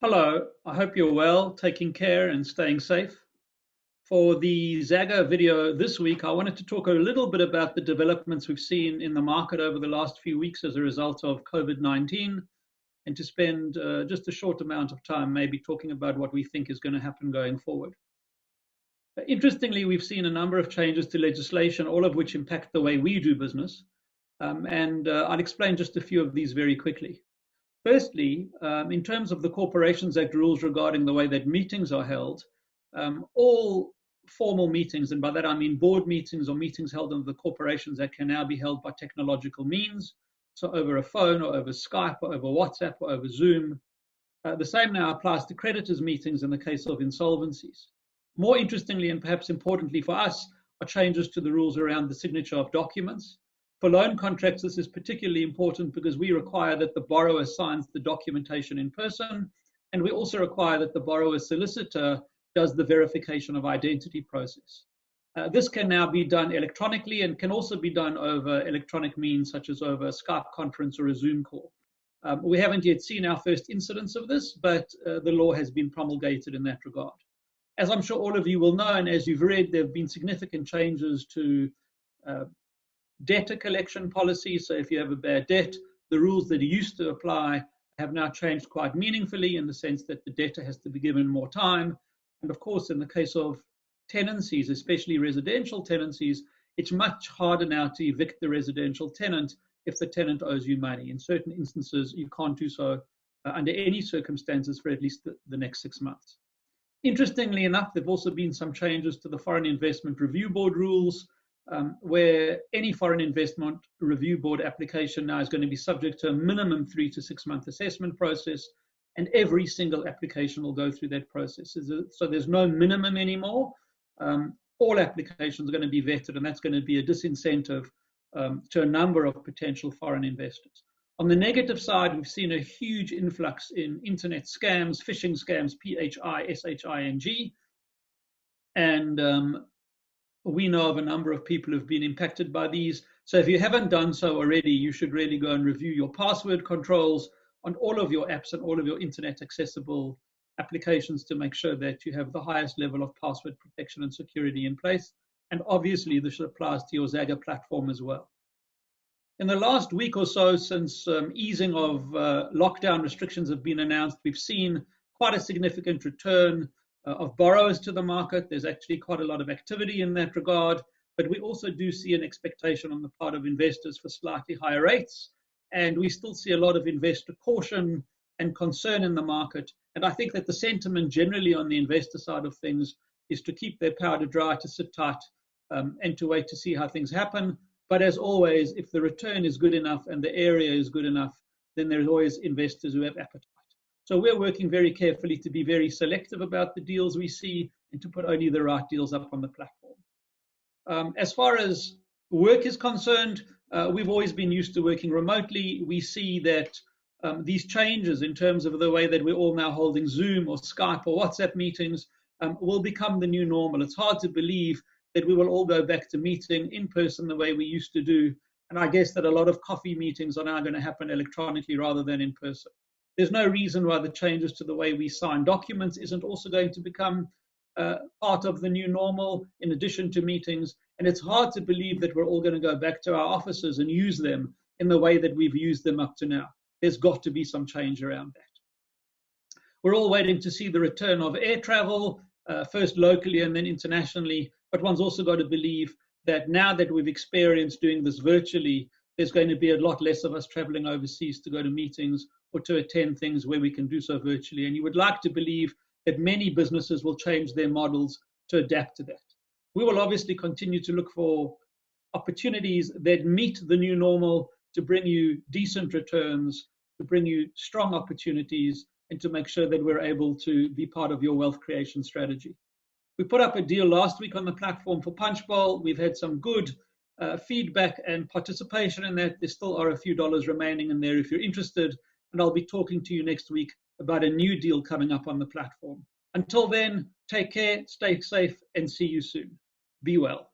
Hello, I hope you're well, taking care and staying safe. For the Zagga video this week, I wanted to talk a little bit about the developments we've seen in the market over the last few weeks as a result of COVID-19, and to spend just a short amount of time maybe talking about what we think is going to happen going forward. Interestingly, we've seen a number of changes to legislation, all of which impact the way we do business, and I'll explain just a few of these very quickly. Firstly, in terms of the Corporations Act rules regarding the way that meetings are held, all formal meetings, and by that I mean board meetings or meetings held under the Corporations Act, can now be held by technological means, so over a phone or over Skype or over WhatsApp or over Zoom. The same now applies to creditors' meetings in the case of insolvencies. More interestingly, and perhaps importantly for us, are changes to the rules around the signature of documents. For loan contracts, this is particularly important because we require that the borrower signs the documentation in person, and we also require that the borrower's solicitor does the verification of identity process. This can now be done electronically and can also be done over electronic means such as over a Skype conference or a Zoom call. We haven't yet seen our first incidence of this, but the law has been promulgated in that regard. As I'm sure all of you will know, and as you've read, there have been significant changes to debtor collection policies. So if you have a bad debt, the rules that used to apply have now changed quite meaningfully in the sense that the debtor has to be given more time. And of course, in the case of tenancies, especially residential tenancies, it's much harder now to evict the residential tenant if the tenant owes you money. In certain instances, you can't do so under any circumstances for at least the next 6 months. Interestingly enough, there have also been some changes to the Foreign Investment Review Board rules, where any Foreign Investment Review Board application now is going to be subject to a minimum 3 to 6 month assessment process, and every single application will go through that process. So there's no minimum anymore. All applications are going to be vetted, and that's going to be a disincentive to a number of potential foreign investors. On the negative side, we've seen a huge influx in internet scams, phishing scams, phishing, and we know of a number of people who've been impacted by these. So if you haven't done so already, you should really go and review your password controls on all of your apps and all of your internet accessible applications to make sure that you have the highest level of password protection and security in place. And obviously, this applies to your Zagga platform as well. In the last week or so, since easing of lockdown restrictions have been announced, we've seen quite a significant return of borrowers to the market. There's actually quite a lot of activity in that regard, but we also do see an expectation on the part of investors for slightly higher rates. And we still see a lot of investor caution and concern in the market. And I think that the sentiment generally on the investor side of things is to keep their powder dry, to sit tight, and to wait to see how things happen. But as always, if the return is good enough and the area is good enough, then there's always investors who have appetite. So we're working very carefully to be very selective about the deals we see and to put only the right deals up on the platform. As far as work is concerned, we've always been used to working remotely. We see that these changes in terms of the way that we're all now holding Zoom or Skype or WhatsApp meetings will become the new normal. It's hard to believe that we will all go back to meeting in person the way we used to do. And I guess that a lot of coffee meetings are now going to happen electronically rather than in person. There's no reason why the changes to the way we sign documents isn't also going to become part of the new normal in addition to meetings. And it's hard to believe that we're all going to go back to our offices and use them in the way that we've used them up to now. There's got to be some change around that. We're all waiting to see the return of air travel, first locally and then internationally. But one's also got to believe that now that we've experienced doing this virtually, there's going to be a lot less of us traveling overseas to go to meetings or to attend things where we can do so virtually. And you would like to believe that many businesses will change their models to adapt to that. We will obviously continue to look for opportunities that meet the new normal to bring you decent returns, to bring you strong opportunities, and to make sure that we're able to be part of your wealth creation strategy. We put up a deal last week on the platform for Punch Bowl. We've had some good feedback and participation in that. There still are a few dollars remaining in there if you're interested. And I'll be talking to you next week about a new deal coming up on the platform. Until then, take care, stay safe, and see you soon. Be well.